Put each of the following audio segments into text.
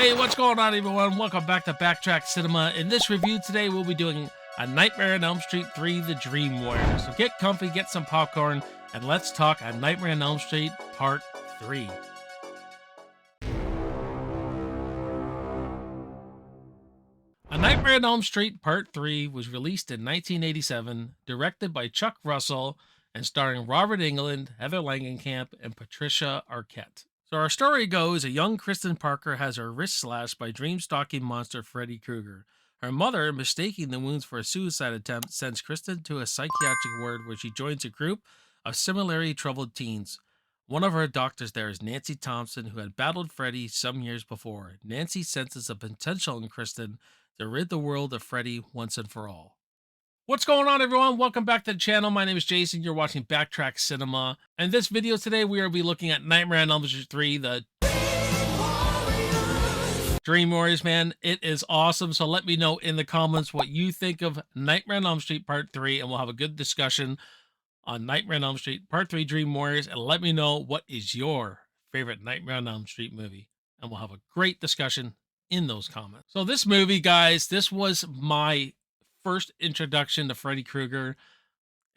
Hey, what's going on, everyone? Welcome back to Backtrack Cinema. In this review today, we'll be doing A Nightmare on Elm Street 3, The Dream Warrior. So get comfy, get some popcorn, and let's talk A Nightmare on Elm Street Part 3. A Nightmare on Elm Street Part 3 was released in 1987, directed by Chuck Russell, and starring Robert Englund, Heather Langenkamp, and Patricia Arquette. So our story goes, a young Kristen Parker has her wrist slashed by dream-stalking monster Freddy Krueger. Her mother, mistaking the wounds for a suicide attempt, sends Kristen to a psychiatric ward where she joins a group of similarly troubled teens. One of her doctors there is Nancy Thompson, who had battled Freddy some years before. Nancy senses a potential in Kristen to rid the world of Freddy once and for all. What's going on, everyone? Welcome back to the channel. My name is Jason. You're watching Backtrack Cinema. In this video today, we will be looking at Nightmare on Elm Street 3, the Dream Warriors, man. It is awesome. So let me know in the comments what you think of Nightmare on Elm Street Part 3, and we'll have a good discussion on Nightmare on Elm Street Part 3, Dream Warriors, and let me know what is your favorite Nightmare on Elm Street movie, and we'll have a great discussion in those comments. So this movie, guys, this was my first introduction to Freddy Krueger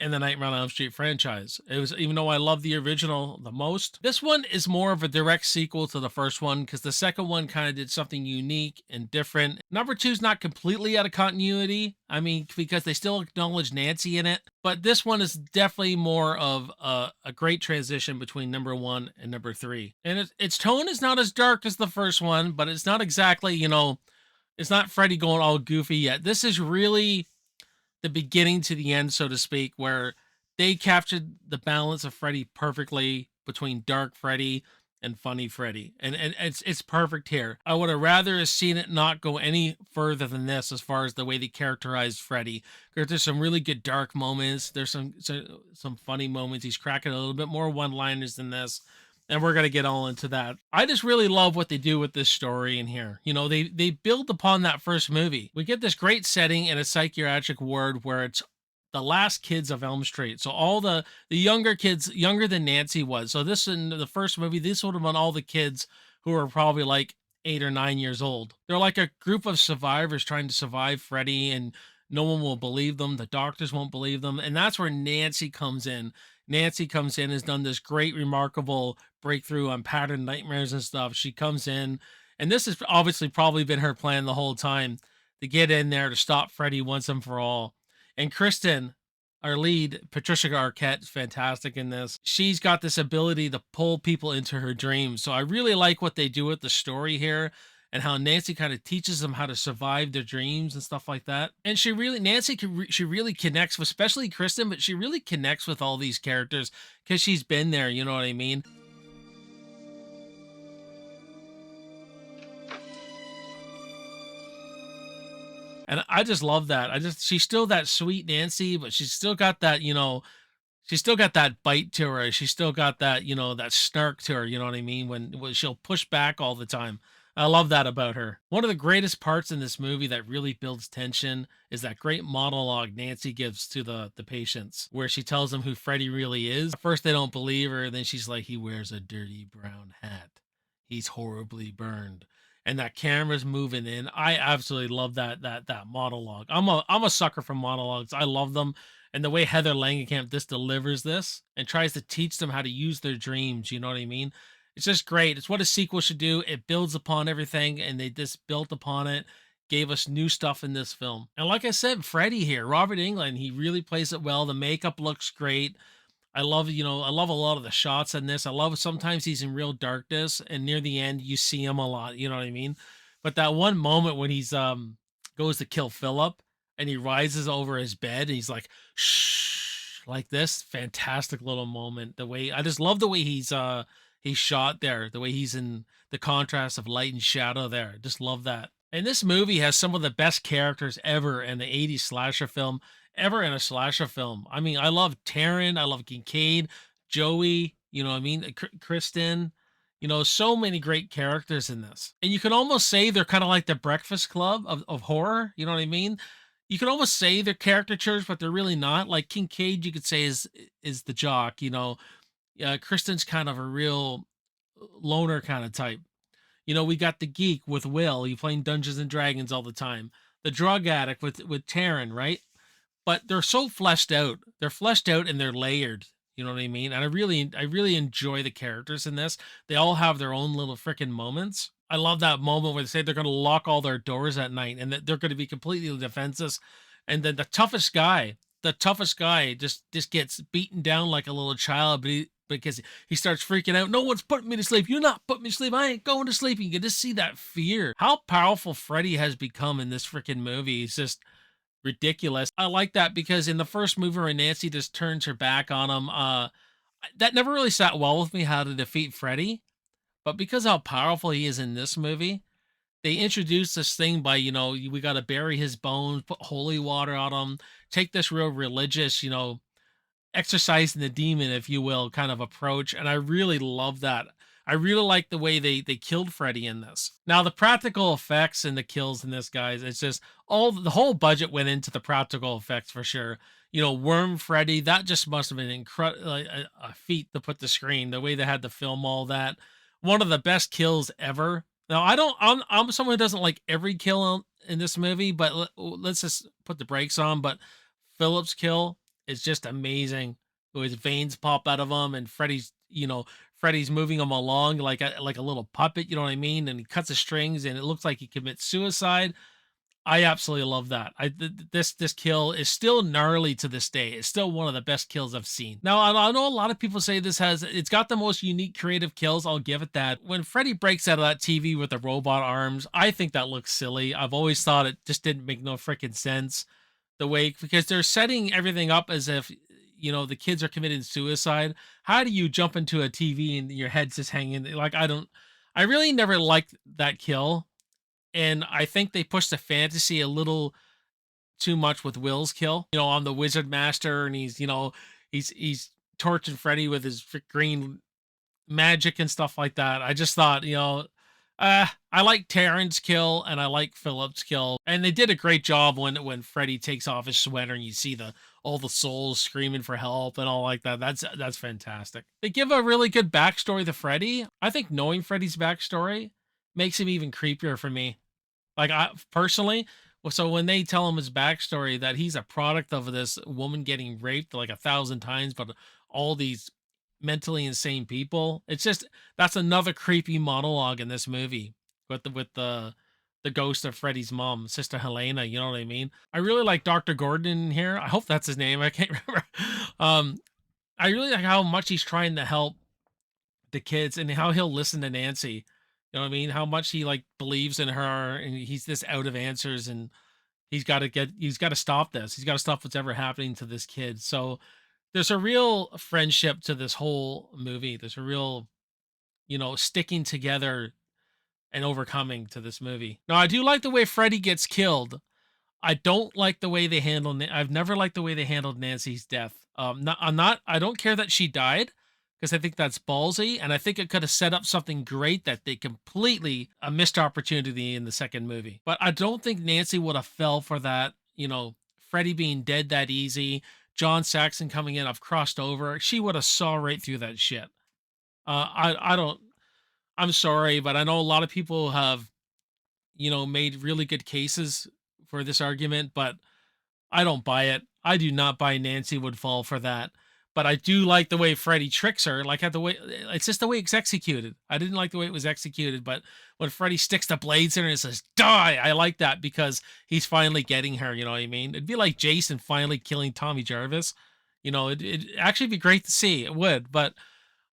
in the Nightmare on Elm Street franchise. It was, even though I love the original the most, this one is more of a direct sequel to the first one because the second one kind of did something unique and different. Number 2 is not completely out of continuity. I mean, because they still acknowledge Nancy in it, but this one is definitely more of a great transition between number 1 and number 3. And its tone is not as dark as the first one, but it's not exactly, it's not Freddy going all goofy yet. This is really the beginning to the end, so to speak, where they captured the balance of Freddy perfectly between dark Freddy and funny Freddy. And it's perfect here. I would have rather have seen it not go any further than this as far as the way they characterized Freddy. Because there's some really good dark moments. There's some funny moments. He's cracking a little bit more one-liners than this. And we're going to get all into that. I just really love what they do with this story in here. They build upon that first movie. We get this great setting in a psychiatric ward where it's the last kids of Elm Street. So all the younger kids, younger than Nancy was. So this, in the first movie, this would have been all the kids who are probably like 8 or 9 years old. They're like a group of survivors trying to survive Freddy, and no one will believe them. The doctors won't believe them. And that's where Nancy comes in. Nancy comes in, has done this great, remarkable breakthrough on pattern nightmares and stuff. She comes in, and this has obviously probably been her plan the whole time, to get in there to stop Freddy once and for all. And Kristen, our lead, Patricia Arquette, is fantastic in this. She's got this ability to pull people into her dreams. So I really like what they do with the story here, and how Nancy kind of teaches them how to survive their dreams and stuff like that. And she really connects with, especially Kristen, but she really connects with all these characters because she's been there, you know what I mean? And I just love that. She's still that sweet Nancy, but she's still got that, she's still got that bite to her. She's still got that, that snark to her, you know what I mean? When she'll push back all the time. I love that about her. One of the greatest parts in this movie that really builds tension is that great monologue Nancy gives to the patients, where she tells them who Freddy really is. At first they don't believe her, then she's like, he wears a dirty brown hat. He's horribly burned. And that camera's moving in. I absolutely love that monologue. I'm a sucker for monologues. I love them. And the way Heather Langenkamp delivers this and tries to teach them how to use their dreams, you know what I mean? It's just great. It's what a sequel should do. It builds upon everything, and they just built upon it, gave us new stuff in this film. And like I said, Freddy here, Robert Englund, he really plays it well. The makeup looks great. I love a lot of the shots in this. I love sometimes he's in real darkness, and near the end you see him a lot, you know what I mean? But that one moment when he's goes to kill Philip and he rises over his bed and he's like, shh, like this, fantastic little moment. I just love the way he's shot there, the way he's in the contrast of light and shadow there. Just love that. And this movie has some of the best characters ever in the 80s slasher film, ever in a slasher film. I mean, I love Taryn, I love Kincaid, Joey, you know what I mean? Kristen, so many great characters in this. And you can almost say they're kind of like the Breakfast Club of horror, you know what I mean? You can almost say they're caricatures, but they're really not. Like Kincaid, you could say is the jock, Kristen's kind of a real loner kind of type. We got the geek with Will, you playing Dungeons and Dragons all the time. The drug addict with Taryn, right? But they're so fleshed out. They're fleshed out and they're layered. You know what I mean? And I really enjoy the characters in this. They all have their own little freaking moments. I love that moment where they say they're going to lock all their doors at night and that they're going to be completely defenseless. And then the toughest guy just gets beaten down like a little child, because he starts freaking out. No one's putting me to sleep. You're not putting me to sleep. I ain't going to sleep. You can just see that fear. How powerful Freddy has become in this freaking movie. It's just ridiculous. I like that because in the first movie where Nancy just turns her back on him, that never really sat well with me how to defeat Freddy. But because how powerful he is in this movie, they introduced this thing by, we got to bury his bones, put holy water on him, take this real religious, exercising the demon, if you will, kind of approach. And I really love that. I really like the way they killed Freddy in this. Now, the practical effects and the kills in this, guys, it's just the whole budget went into the practical effects for sure. Worm Freddy, that just must have been incredible, like a feat to put the screen. The way they had to film all that, one of the best kills ever. Now, I'm someone who doesn't like every kill in this movie, but let's just put the brakes on. But Phillips' kill is just amazing. His veins pop out of him, and Freddy's moving him along like a little puppet. You know what I mean? And he cuts the strings, and it looks like he commits suicide. I absolutely love that. This kill is still gnarly to this day. It's still one of the best kills I've seen. Now, I know a lot of people say it's got the most unique creative kills. I'll give it that. When Freddy breaks out of that TV with the robot arms, I think that looks silly. I've always thought it just didn't make no freaking sense. Because they're setting everything up as if the kids are committing suicide. How do you jump into a TV and your head's just hanging? Like, I really never liked that kill. And I think they pushed the fantasy a little too much with Will's kill. On the Wizard Master, and he's torching Freddy with his green magic and stuff like that. I just thought, I like Taryn's kill and I like Phillips' kill, and they did a great job when Freddy takes off his sweater and you see all the souls screaming for help and all like that. That's fantastic. They give a really good backstory to Freddy. I think knowing Freddy's backstory makes him even creepier for me. Like, I personally, so when they tell him his backstory that he's a product of this woman getting raped like 1,000 times, but all these mentally insane people, it's just that's another creepy monologue in this movie with the ghost of Freddy's mom, Sister Helena. You know what I mean? I really like Dr. Gordon in here. I hope that's his name. I can't remember. Um, I really like how much he's trying to help the kids and how he'll listen to Nancy. You know what I mean? How much he like believes in her, and he's this out of answers, and he's got to stop this. He's got to stop what's ever happening to this kid. So there's a real friendship to this whole movie. There's a real, sticking together and overcoming to this movie. Now, I do like the way Freddy gets killed. I don't like the way they handle. I've never liked the way they handled Nancy's death. I don't care that she died because I think that's ballsy, and I think it could have set up something great that they completely a missed opportunity in the second movie. But I don't think Nancy would have fell for that. Freddy being dead that easy. John Saxon coming in. I've crossed over. She would have saw right through that shit. I don't. I'm sorry, but I know a lot of people have made really good cases for this argument, but I don't buy it. I do not buy Nancy would fall for that. But I do like the way Freddy tricks her, like the way it's just the way it's executed. I didn't like the way it was executed, but when Freddy sticks the blades in her and says "die," I like that because he's finally getting her. You know what I mean? It'd be like Jason finally killing Tommy Jarvis. It'd actually be great to see. It would, but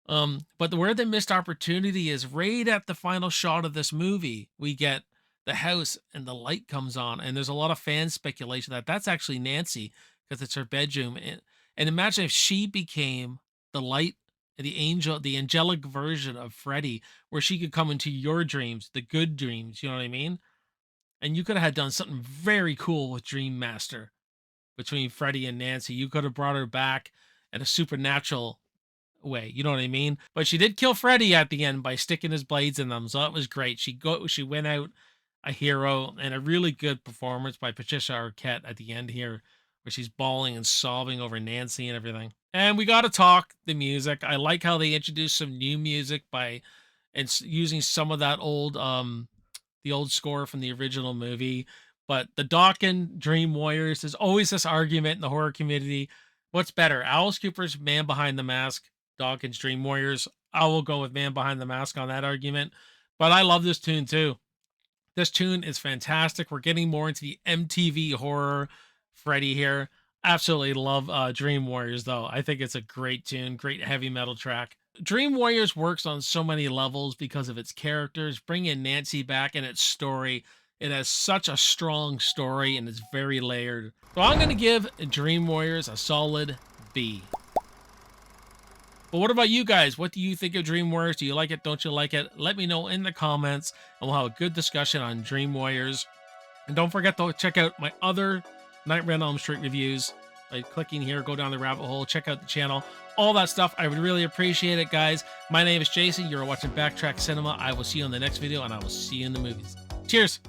where the missed opportunity is right at the final shot of this movie, we get the house and the light comes on, and there's a lot of fan speculation that that's actually Nancy because it's her bedroom. And imagine if she became the light, the angelic version of Freddy, where she could come into your dreams, the good dreams. You know what I mean? And you could have had done something very cool with Dream Master between Freddy and Nancy. You could have brought her back in a supernatural way. You know what I mean? But she did kill Freddy at the end by sticking his blades in them, so that was great. She went out a hero, and a really good performance by Patricia Arquette at the end here, where she's bawling and sobbing over Nancy and everything. And we got to talk the music. I like how they introduced some new music by and using some of that old the old score from the original movie. But the Dawkins Dream Warriors, there's always this argument in the horror community. What's better, Alice Cooper's Man Behind the Mask, Dawkins Dream Warriors? I will go with Man Behind the Mask on that argument. But I love this tune too. This tune is fantastic. We're getting more into the MTV horror Freddy here. Absolutely love Dream Warriors, though. I think it's a great tune, great heavy metal track. Dream Warriors works on so many levels because of its characters. Bring in Nancy back and its story. It has such a strong story and it's very layered. So I'm going to give Dream Warriors a solid B. But what about you guys? What do you think of Dream Warriors? Do you like it? Don't you like it? Let me know in the comments, and we'll have a good discussion on Dream Warriors. And don't forget to check out my other Nightmare on Elm Street reviews by clicking here. Go down the rabbit hole. Check out the channel. All that stuff. I would really appreciate it, guys. My name is Jason. You're watching Backtrack Cinema. I will see you on the next video, and I will see you in the movies. Cheers!